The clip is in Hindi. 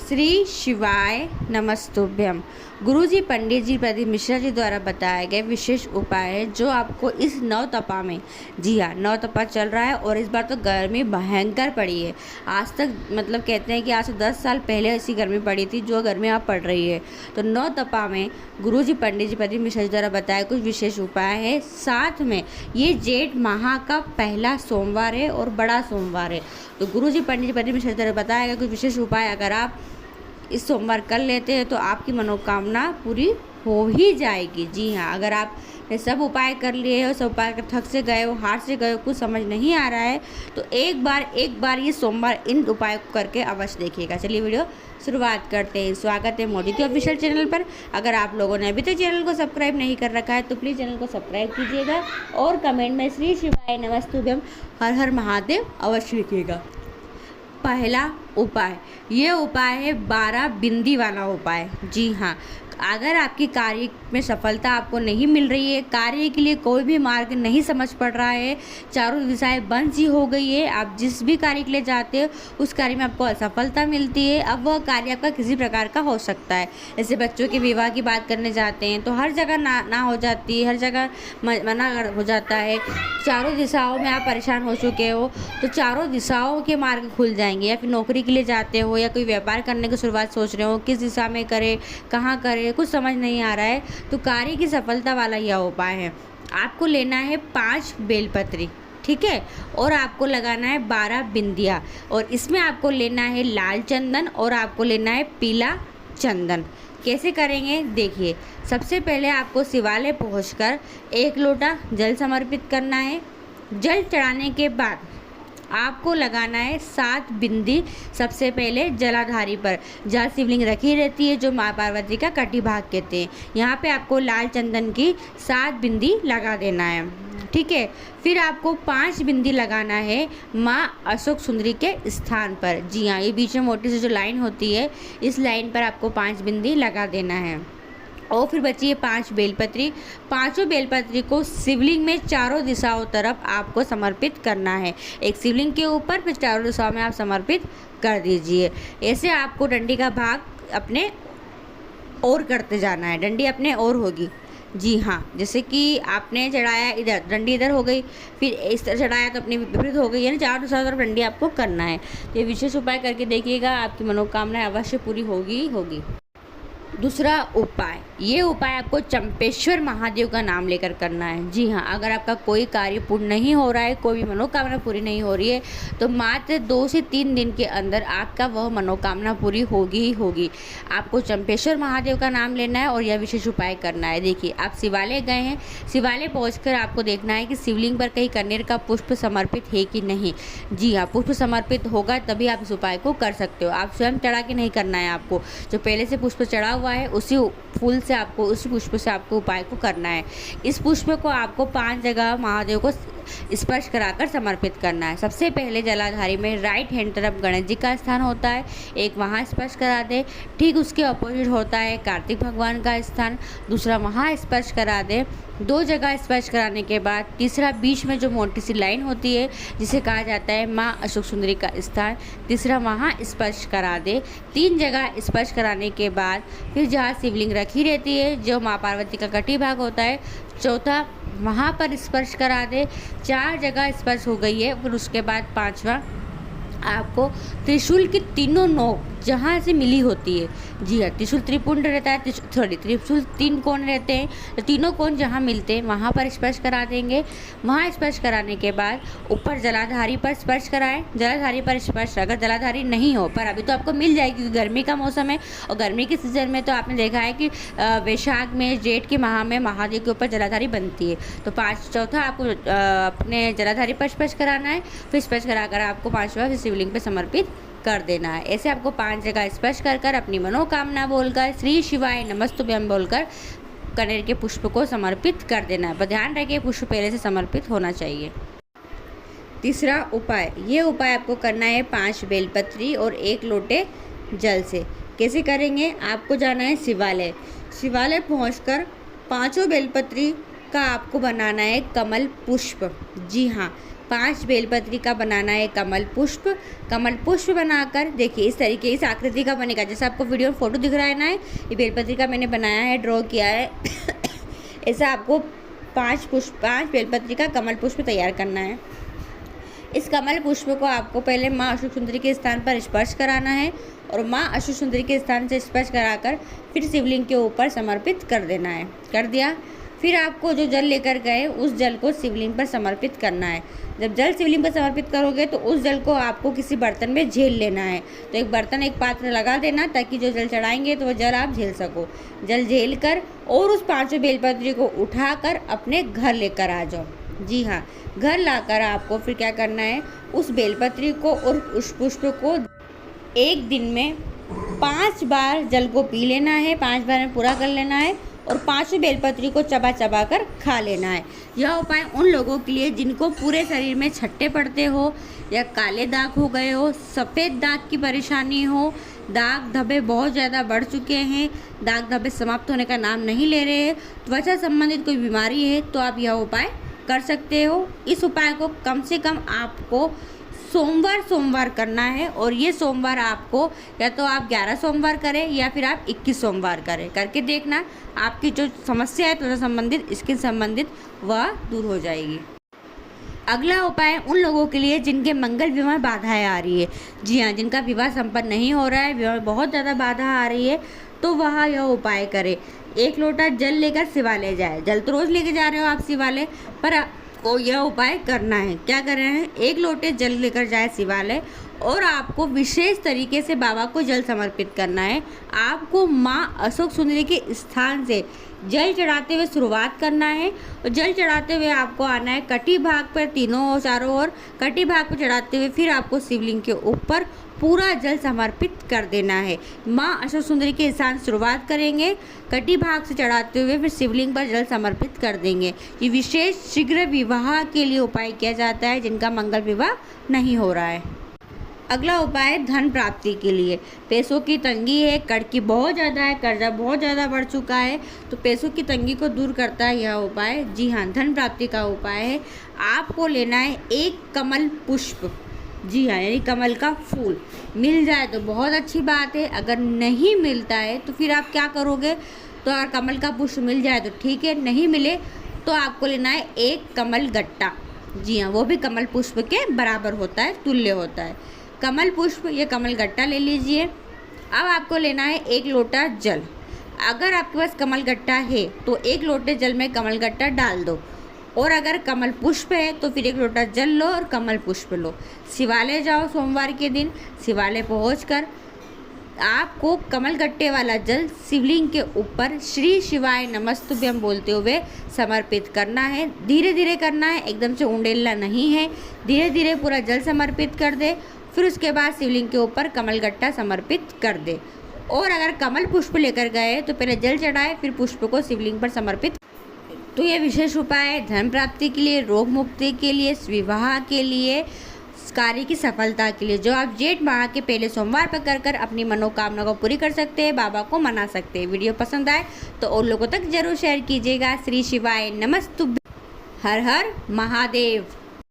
श्री शिवाय नमस्तुभ्यम। गुरुजी पंडित जी प्रदीप मिश्रा जी द्वारा बताए गए विशेष उपाय है जो आपको इस नौ तपा में, जी हाँ, नौ तपा चल रहा है और इस बार तो गर्मी भयंकर पड़ी है। आज तक मतलब कहते हैं कि आज से 10 साल पहले ऐसी गर्मी पड़ी थी जो गर्मी अब पड़ रही है। तो नौ तपा में गुरुजी पंडित जी प्रदीप मिश्रा जी द्वारा बताए कुछ विशेष उपाय है। साथ में ये जेठ माह का पहला सोमवार है और बड़ा सोमवार है। तो गुरुजी पंडित जी प्रदीप मिश्रा जी द्वारा बताया गया कुछ विशेष उपाय अगर आप इस सोमवार कर लेते हैं तो आपकी मनोकामना पूरी हो ही जाएगी। जी हाँ, अगर आप ये सब उपाय कर लिए हो, सब उपाय कर थक से गए हो, हार से गए हो, कुछ समझ नहीं आ रहा है तो एक बार ये सोमवार इन उपाय को करके अवश्य देखिएगा। चलिए वीडियो शुरुआत करते हैं। स्वागत है मोदी की ऑफिशियल चैनल पर। अगर आप लोगों ने अभी तक चैनल को सब्सक्राइब नहीं कर रखा है तो प्लीज़ चैनल को सब्सक्राइब कीजिएगा और कमेंट में श्री शिवाय नमस्तुभ्यम हर हर महादेव अवश्य लिखिएगा। पहला उपाय, ये उपाय है 12 बिंदी वाला उपाय। जी हाँ, अगर आपकी कार्य में सफलता आपको नहीं मिल रही है, कार्य के लिए कोई भी मार्ग नहीं समझ पड़ रहा है, चारों दिशाएं बंद सी हो गई है, आप जिस भी कार्य के लिए जाते हो उस कार्य में आपको असफलता मिलती है। अब वह कार्य आपका किसी प्रकार का हो सकता है। जैसे बच्चों के विवाह की बात करने जाते हैं तो हर जगह ना हो जाती है, हर जगह मना हो जाता है। चारों दिशाओं में आप परेशान हो चुके हो तो चारों दिशाओं के मार्ग खुल जाएंगे। या फिर नौकरी के लिए जाते हो या कोई व्यापार करने की शुरुआत सोच रहे हो, किस दिशा में करें, कहाँ करें, कुछ समझ नहीं आ रहा है तो कार्य की सफलता वाला यह उपाय है। आपको लेना है 5 बेलपत्री, ठीक है, और आपको लगाना है 12 बिंदिया और इसमें आपको लेना है लाल चंदन और आपको लेना है पीला चंदन। कैसे करेंगे देखिए। सबसे पहले आपको शिवालय पहुंचकर 1 लोटा जल समर्पित करना है। जल चढ़ाने के बाद आपको लगाना है 7 बिंदी सबसे पहले जलाधारी पर, जहाँ शिवलिंग रखी रहती है जो माँ पार्वती का कटी भाग कहते हैं। यहाँ पे आपको लाल चंदन की 7 बिंदी लगा देना है, ठीक है। फिर आपको 5 बिंदी लगाना है माँ अशोक सुंदरी के स्थान पर। जी हाँ, ये बीच में मोटी सी जो लाइन होती है इस लाइन पर आपको 5 बिंदी लगा देना है। और फिर बची है 5 बेलपत्री। पांचों बेलपत्री को शिवलिंग में चारों दिशाओं तरफ आपको समर्पित करना है। एक शिवलिंग के ऊपर फिर चारों दिशाओं में आप समर्पित कर दीजिए। ऐसे आपको डंडी का भाग अपने ओर करते जाना है। डंडी अपने ओर होगी। जी हाँ, जैसे कि आपने चढ़ाया इधर, डंडी इधर हो गई, फिर इस तरह चढ़ाया तो अपनी विपरीत हो गई, यानी चारों दिशाओं तरफ डंडी आपको करना है। ये विशेष उपाय करके देखिएगा, आपकी मनोकामना अवश्य पूरी होगी। दूसरा उपाय, ये उपाय आपको चंपेश्वर महादेव का नाम लेकर करना है। जी हाँ, अगर आपका कोई कार्य पूर्ण नहीं हो रहा है, कोई भी मनोकामना पूरी नहीं हो रही है तो मात्र 2 से 3 दिन के अंदर आपका वह मनोकामना पूरी होगी ही होगी। आपको चंपेश्वर महादेव का नाम लेना है और यह विशेष उपाय करना है। देखिए, आप शिवालय गए हैं, शिवालय पहुँचकर आपको देखना है कि शिवलिंग पर कहीं कनेर का पुष्प समर्पित है कि नहीं। जी हाँ, पुष्प समर्पित होगा तभी आप इस उपाय को कर सकते हो। आप स्वयं चढ़ा के नहीं करना है, आपको जो पहले से पुष्प चढ़ा हुआ है उसी फूल से आपको, उसी पुष्प से आपको उपाय को करना है। इस पुष्प को आपको 5 जगह महादेव को स्पर्श कराकर समर्पित करना है। सबसे पहले जलाधारी में राइट हैंड तरफ गणेश जी का स्थान होता है, एक वहाँ स्पर्श करा दे। ठीक उसके अपोजिट होता है कार्तिक भगवान का स्थान, दूसरा वहाँ स्पर्श करा दे। 2 जगह स्पर्श कराने के बाद तीसरा बीच में जो मोटी सी लाइन होती है जिसे कहा जाता है माँ अशोक सुंदरी का स्थान, तीसरा वहाँ स्पर्श करा दे। 3 जगह स्पर्श कराने के बाद फिर जहाँ शिवलिंग रखी रहती है जो माँ पार्वती का कटी भाग होता है, चौथा वहाँ पर स्पर्श करा दे। 4 जगह स्पर्श हो गई है। फिर उसके बाद 5वां आपको त्रिशूल की तीनों नोक जहाँ से मिली होती है, जी हाँ, त्रिशूल त्रिपुंड रहता है, त्रिशूल 3 कोण रहते हैं तो तीनों कोण जहाँ मिलते हैं वहाँ पर स्पर्श करा देंगे। वहाँ स्पर्श कराने के बाद ऊपर जलाधारी पर स्पर्श कराएं। जलाधारी पर स्पर्श अगर जलाधारी नहीं हो, पर अभी तो आपको मिल जाएगी क्योंकि गर्मी का मौसम है और गर्मी के सीजन में तो आपने देखा है कि वैशाख में, जेठ के माह में महादेव के ऊपर जलाधारी बनती है। तो चौथा आपको अपने जलाधारी पर स्पर्श कराना है। फिर स्पर्श कराकर आपको 5वां शिवलिंग पर समर्पित कर देना है। ऐसे आपको 5 जगह स्पर्श कर अपनी मनोकामना बोलकर श्री शिवाय नमस्तुभ्यम बोलकर कनेर के पुष्प को समर्पित कर देना है। पर ध्यान रखिए पुष्प पहले से समर्पित होना चाहिए। तीसरा उपाय, ये उपाय आपको करना है 5 बेलपत्री और 1 लोटे जल से। कैसे करेंगे, आपको जाना है शिवालय। शिवालय पहुंचकर 5 बेलपत्री का आपको बनाना है कमल पुष्प। जी हाँ, 5 बेलपत्री का बनाना है कमल पुष्प। कमल पुष्प बनाकर देखिए इस तरीके इस आकृति का बनेगा। जैसे आपको वीडियो में फोटो दिख रहा है ना, ये बेलपत्री का मैंने बनाया है, ड्रॉ किया है। ऐसा आपको 5 बेलपत्री का कमल पुष्प तैयार करना है। इस कमल पुष्प को आपको पहले माँ अशोक सुंदरी के स्थान पर स्पर्श कराना है और माँ अशोक सुंदरी के स्थान से स्पर्श कराकर फिर शिवलिंग के ऊपर समर्पित कर देना है। कर दिया। फिर आपको जो जल लेकर गए उस जल को शिवलिंग पर समर्पित करना है। जब जल शिवलिंग पर समर्पित करोगे तो उस जल को आपको किसी बर्तन में झेल लेना है। तो एक पात्र लगा देना ताकि जो जल चढ़ाएंगे तो वो जल आप झेल सको। जल झेल कर और उस 5 बेलपत्री को उठाकर अपने घर लेकर आ जाओ। जी हाँ, घर लाकर आपको फिर क्या करना है, उस बेलपत्री को और उस पुष्प को एक दिन में 5 बार जल को पी लेना है, 5 बार में पूरा कर लेना है और 5 बेलपत्री को चबा चबा कर खा लेना है। यह उपाय उन लोगों के लिए जिनको पूरे शरीर में छट्टे पड़ते हो या काले दाग हो गए हो, सफ़ेद दाग की परेशानी हो, दाग धब्बे बहुत ज़्यादा बढ़ चुके हैं, दाग धब्बे समाप्त होने का नाम नहीं ले रहे हैं, त्वचा संबंधित कोई बीमारी है तो आप यह उपाय कर सकते हो। इस उपाय को कम से कम आपको सोमवार करना है और ये सोमवार आपको या तो आप 11 सोमवार करें या फिर आप 21 सोमवार करें। करके देखना आपकी जो समस्या है त्वचा संबंधित, स्किन संबंधित, वह दूर हो जाएगी। अगला उपाय उन लोगों के लिए जिनके मंगल विवाह में बाधाएं आ रही है। जी हाँ, जिनका विवाह संपन्न नहीं हो रहा है, विवाह में बहुत ज़्यादा बाधा आ रही है, तो वह यह उपाय करें। 1 लोटा जल लेकर शिवालय जाए। जल तो रोज़ लेके जा रहे हो आप शिवालय, पर आपको यह उपाय करना है। क्या कर रहे हैं, 1 लोटे जल लेकर जाए शिवालय और आपको विशेष तरीके से बाबा को जल समर्पित करना है। आपको माँ अशोक सुंदरी के स्थान से जल चढ़ाते हुए शुरुआत करना है और जल चढ़ाते हुए आपको आना है कटी भाग पर, तीनों चारों ओर कटी भाग पर चढ़ाते हुए फिर आपको शिवलिंग के ऊपर पूरा जल समर्पित कर देना है। माँ अशोक सुंदरी के स्थान शुरुआत करेंगे, कटी भाग से चढ़ाते हुए फिर शिवलिंग पर जल समर्पित कर देंगे। ये विशेष शीघ्र विवाह के लिए उपाय किया जाता है जिनका मंगल विवाह नहीं हो रहा है। अगला उपाय धन प्राप्ति के लिए। पैसों की तंगी है, कर्ज बहुत ज़्यादा है, कर्जा बहुत ज़्यादा बढ़ चुका है, तो पैसों की तंगी को दूर करता है यह उपाय। जी हाँ, धन प्राप्ति का उपाय है। आपको लेना है 1 कमल पुष्प। जी हाँ, यानी कमल का फूल। मिल जाए तो बहुत अच्छी बात है, अगर नहीं मिलता है तो फिर आप क्या करोगे, तो अगर कमल का पुष्प मिल जाए तो ठीक है, नहीं मिले तो आपको लेना है 1 कमल गट्टा। जी हाँ, वो भी कमल पुष्प के बराबर होता है, तुल्य होता है। कमल पुष्प या कमल गट्टा ले लीजिए। अब आपको लेना है 1 लोटा जल। अगर आपके पास कमल गट्टा है तो 1 लोटे जल में कमल गट्टा डाल दो, और अगर कमल पुष्प है तो फिर 1 लोटा जल लो और कमल पुष्प लो। शिवालय जाओ सोमवार के दिन, शिवालय पहुंचकर आपको कमल गट्टे वाला जल शिवलिंग के ऊपर श्री शिवाय नमस्तुभ्यम बोलते हुए समर्पित करना है। धीरे धीरे करना है, एकदम से उंडेलना नहीं है, धीरे धीरे पूरा जल समर्पित कर दे। फिर उसके बाद शिवलिंग के ऊपर कमल गट्टा समर्पित कर दे। और अगर कमल पुष्प लेकर गए तो पहले जल चढ़ाए, फिर पुष्प को शिवलिंग पर समर्पित। तो ये विशेष उपाय धन प्राप्ति के लिए, रोग मुक्ति के लिए, विवाह के लिए, कार्य की सफलता के लिए, जो आप जेठ माह के पहले सोमवार पर कर कर अपनी मनोकामना को पूरी कर सकते हैं, बाबा को मना सकते हैं। वीडियो पसंद आए तो और लोगों तक जरूर शेयर कीजिएगा। श्री शिवाय नमस्तुभ्यं। हर हर महादेव।